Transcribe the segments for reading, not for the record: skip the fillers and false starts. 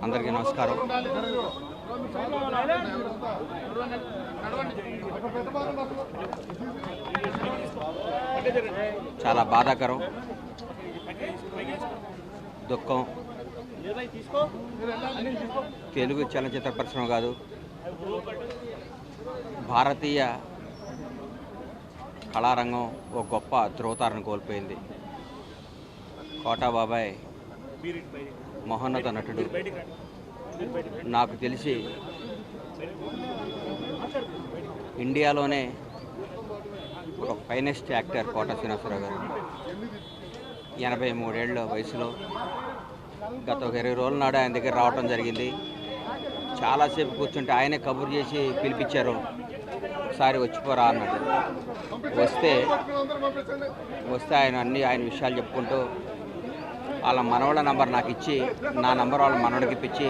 అందరికీ నమస్కారం. చాలా బాధాకరం, దుఃఖం. తెలుగు చలనచిత్ర పరిశ్రమ కాదు, భారతీయ కళారంగం ఒక గొప్ప ధ్రువతారను కోల్పోయింది. కోటా బాబాయ్ మహోన్నత నటుడు. నాకు తెలిసి ఇండియాలోనే ఒక ఫైనెస్ట్ యాక్టర్ కోట శ్రీనివాసరావు గారు. 83 ఏళ్ల వయసులో గత ఒక 20 రోజుల నాడు ఆయన దగ్గర రావడం జరిగింది. చాలాసేపు కూర్చుంటే ఆయనే కబురు చేసి పిలిపించారు, ఒకసారి వచ్చిపోరా అన్నాడు. వస్తే ఆయన విషయాలు చెప్పుకుంటూ వాళ్ళ మనవాళ్ళ నంబర్ నాకు ఇచ్చి, నా నంబర్ వాళ్ళ మనవడికి ఇప్పించి,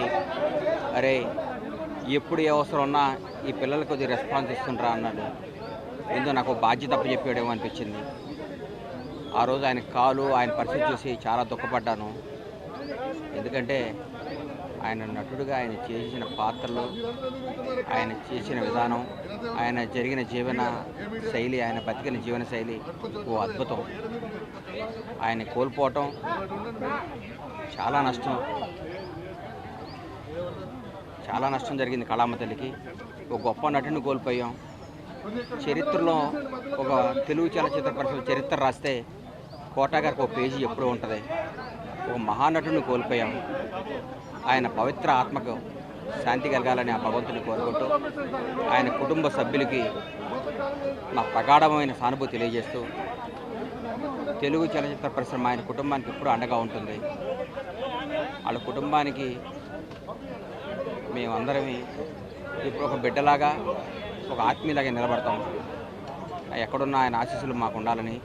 అరే ఎప్పుడు ఏ అవసరం ఉన్నా ఈ పిల్లలకు కొద్దిగా రెస్పాన్స్ ఇస్తుండ్రా అన్నాడు. ఏందో నాకు బాధ్యత అప్పు చెప్పాడేమో అనిపించింది. ఆ రోజు ఆయన కాలు, ఆయన పరిస్థితి చూసి చాలా దుఃఖపడ్డాను. ఎందుకంటే ఆయన నటుడుగా ఆయన చేసిన పాత్రలు, ఆయన చేసిన విధానం, ఆయన జరిగిన జీవన శైలి, ఆయన బతికిన జీవన శైలి ఓ అద్భుతం. ఆయన కోల్పోవటం చాలా నష్టం జరిగింది కళామ తల్లికి. ఒక గొప్ప నటుని కోల్పోయాం. చరిత్రలో ఒక తెలుగు చలనచిత్ర పరిశ్రమ చరిత్ర రాస్తే కోటా గారికి ఒక పేజీ ఎప్పుడూ ఉంటుంది. ఒక మహానటుని కోల్పోయాం. ఆయన పవిత్ర ఆత్మకు శాంతి కలగాలని ఆ భగవంతుని కోరుకుంటూ, ఆయన కుటుంబ సభ్యులకి నా ప్రగాఢమైన సానుభూతి తెలియజేస్తూ, తెలుగు చలనచిత్ర పరిశ్రమ ఆయన కుటుంబానికి ఎప్పుడూ అండగా ఉంటుంది. వాళ్ళ కుటుంబానికి మేమందరమే ఇప్పుడు ఒక బిడ్డలాగా, ఒక ఆత్మీయులాగా నిలబడతాం. ఎక్కడున్న ఆయన ఆశీస్సులు మాకు ఉండాలని,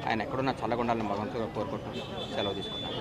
ఆయన ఎక్కడున్నా చల్లగా ఉండాలని భగవంతుగా కోరుకుంటూ సెలవు తీసుకుంటాం.